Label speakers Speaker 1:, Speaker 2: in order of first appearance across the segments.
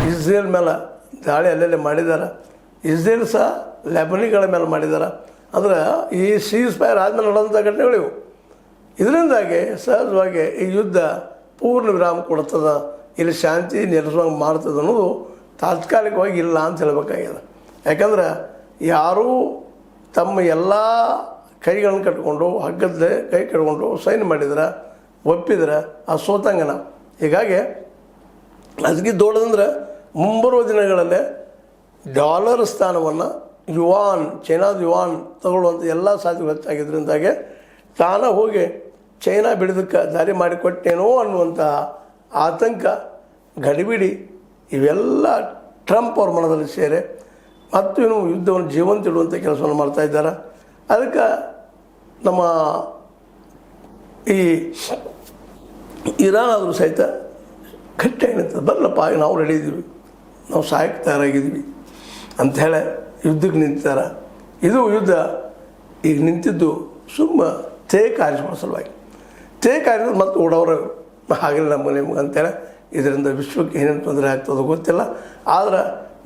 Speaker 1: Israel ಮೇಲೆ ದಾಳಿ ಅಲ್ಲೆಲ್ಲೇ ಮಾಡಿದ್ದಾರೆ. ಇಸ್ರೇಲ್ ಸಹ ಲೆಬನಿಗಳ ಮೇಲೆ ಮಾಡಿದ್ದಾರೆ. ಅಂದ್ರೆ ಈ ಸೀಸ್ ಫೈರ್ ಆದಮೇಲೆ ನಡೆದಂಥ ಘಟನೆಗಳು ಇವು. ಇದರಿಂದಾಗಿ ಸಹಜವಾಗಿ ಈ ಯುದ್ಧ ಪೂರ್ಣ ವಿರಾಮ ಕೊಡ್ತದೆ, ಇಲ್ಲಿ ಶಾಂತಿ ನೆಲೆಸುವಂಗೆ ಮಾಡ್ತದೆ ಅನ್ನೋದು ತಾತ್ಕಾಲಿಕವಾಗಿ ಇಲ್ಲ ಅಂತ ಹೇಳಬೇಕಾಗಿದೆ. ಯಾಕಂದ್ರೆ ಯಾರೂ ತಮ್ಮ ಎಲ್ಲ ಕೈಗಳನ್ನು ಕಟ್ಕೊಂಡು ಹಗ್ಗದ ಕೈ ಕಟ್ಕೊಂಡು ಸೈನ್ ಮಾಡಿದ್ರೆ ಒಪ್ಪಿದ್ರೆ ಆ ಸೋತಂಗನ. ಹೀಗಾಗಿ ಅದಕ್ಕೆ ದೊಡ್ಡದಂದ್ರೆ ಮುಂಬರುವ ದಿನಗಳಲ್ಲೇ ಡಾಲರ್ ಸ್ಥಾನವನ್ನು ಯುವಾನ್, ಚೈನಾದ ಯುವಾನ್ ತಗೊಳ್ಳುವಂಥ ಎಲ್ಲ ಸಾಧ್ಯಗಳು ಹೆಚ್ಚಾಗಿದ್ದರಿಂದಾಗೆ ತಾನೇ ಹೋಗಿ ಚೈನಾ ಬಿಡೋದಕ್ಕೆ ದಾರಿ ಮಾಡಿಕೊಟ್ಟೇನೋ ಅನ್ನುವಂಥ ಆತಂಕ, ಗಡಿಬಿಡಿ ಇವೆಲ್ಲ ಟ್ರಂಪ್ ಅವ್ರ ಮನದಲ್ಲಿ ಸೇರಿ ಮತ್ತು ಇನ್ನು ಯುದ್ಧವನ್ನು ಜೀವಂತ ಇಡುವಂಥ ಕೆಲಸವನ್ನು ಮಾಡ್ತಾಯಿದ್ದಾರೆ. ಅದಕ್ಕೆ ನಮ್ಮ ಈ ಇರಾನ್ ಆದರೂ ಸಹಿತ ಗಟ್ಟಿಯಾಗಿ ನಿಂತದೆ. ಬರಲಪ್ಪ ನಾವು ರೆಡಿ ಇದ್ದೀವಿ, ನಾವು ಸಹಾಯಕ್ಕೆ ತಯಾರಾಗಿದ್ದೀವಿ ಅಂಥೇಳಿ ಯುದ್ಧಕ್ಕೆ ನಿಂತಿದ್ದಾರೆ. ಇದು ಯುದ್ಧ ಈಗ ನಿಂತಿದ್ದು ಸುಮ್ಮ ಕಾರಿಸುವ ಸಲುವಾಗಿ. ಕಾರಿದ್ರೆ ಮತ್ತು ಓಡೋರು ಆಗಲಿ ನಮಗೆ ನಿಮ್ಗೆ ಅಂತೇಳಿ ಇದರಿಂದ ವಿಶ್ವಕ್ಕೆ ಏನೇನು ತೊಂದರೆ ಆಗ್ತದೋ ಗೊತ್ತಿಲ್ಲ. ಆದ್ರೆ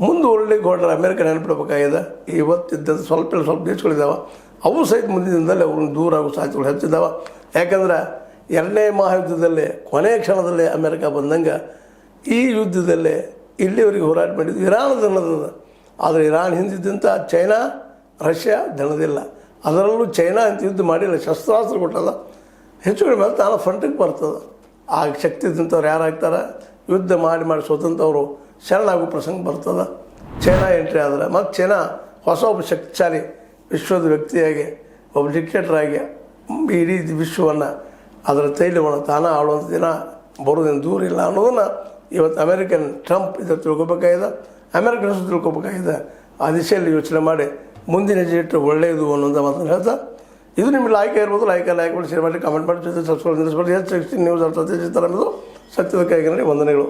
Speaker 1: ಮುಂದುವರಲಿಕ್ಕೆ ಹೊರಟ್ರೆ ಅಮೇರಿಕ ನೆನಪಿಡಬೇಕಾಗಿದೆ. ಇವತ್ತಿದ್ದಂಥ ಸ್ವಲ್ಪ ದೇಶಗಳಿದ್ದಾವೆ, ಅವು ಸಹಿತ ಮುಂದಿನ ದಿನದಲ್ಲಿ ಅವ್ರನ್ನ ದೂರ ಆಗೋ ಸಾಧ್ಯತೆಗಳು ಹೆಚ್ಚಿದ್ದಾವೆ. ಯಾಕಂದ್ರೆ 2ನೇ ಮಹಾಯುದ್ಧದಲ್ಲೇ ಕೊನೆಯ ಕ್ಷಣದಲ್ಲೇ ಅಮೇರಿಕ ಬಂದಂಗೆ ಈ ಯುದ್ಧದಲ್ಲೇ ಇಲ್ಲಿವರೆಗೆ ಹೋರಾಟ ಮಾಡಿದ್ದು ಇರಾನ್ ದಣದ. ಆದರೆ ಇರಾನ್ ಹಿಂದಿದ್ದಂಥ ಚೈನಾ, ರಷ್ಯಾ ದಣದಿಲ್ಲ. ಅದರಲ್ಲೂ ಚೈನಾ ಅಂತ ಯುದ್ಧ ಮಾಡಿಲ್ಲ, ಶಸ್ತ್ರಾಸ್ತ್ರ ಕೊಟ್ಟಲ್ಲ. ಹೆಚ್ಚು ಕಡಿಮೆ ತಾನು ಫ್ರಂಟಿಗೆ ಬರ್ತದೆ. ಆ ಶಕ್ತಿ ಇದ್ದಂಥವ್ರು ಯಾರಾಗ್ತಾರೆ, ಯುದ್ಧ ಮಾಡಿ ಸ್ವತಂತ್ರವರು ಶರಣಾಗೋ ಪ್ರಸಂಗ ಬರ್ತದೆ. ಚೈನಾ ಎಂಟ್ರಿ ಆದರೆ ಮತ್ತು ಚೈನಾ ಹೊಸ ಒಬ್ಬ ಶಕ್ತಿಶಾಲಿ ವಿಶ್ವದ ವ್ಯಕ್ತಿಯಾಗಿ, ಒಬ್ಬ ಡಿಕ್ಟೇಟರಾಗಿ ಇಡೀ ವಿಶ್ವವನ್ನು ಅದರ ತೈಲವನ್ನು ತಾನೇ ಆಳುವಂಥ ದಿನ ಬರೋದೇನು ದೂರ ಇಲ್ಲ ಅನ್ನೋದನ್ನು ಇವತ್ತು ಅಮೇರಿಕನ್ ಟ್ರಂಪ್ ಇದರ ತಿಳ್ಕೊಬೇಕಾಗಿದೆ. ಅಮೇರಿಕನ್ಸ್ ತಿಳ್ಕೊಬೇಕಾಗಿದೆ. ಆ ದಿಶೆಯಲ್ಲಿ ಯೋಚನೆ ಮಾಡಿ ಮುಂದಿನ ಹೆಜ್ಜೆ ಇಟ್ಟರೆ ಒಳ್ಳೆಯದು ಅನ್ನೋಂಥ ಮಾತನ್ನು ಹೇಳ್ತಾ, ಇದು ನಿಮಗೆ ಲೈಕ್ ಇರ್ಬೋದು. ಲೈಕ್ ಮಾಡಿ, ಶೇರ್ ಮಾಡಿ, ಕಮೆಂಟ್ ಮಾಡಿ, ಜೊತೆ ಸಬ್ಸ್ಕ್ರೈಬ್ ನಿಲ್ಲಿಸ್ಬೋದು. ಹೆಚ್ಚು ನ್ಯೂಸ್ ಅರ್ಥ ತರ ಸತ್ಯದ ಕೈಗೆ ವಂದನೆಗಳು.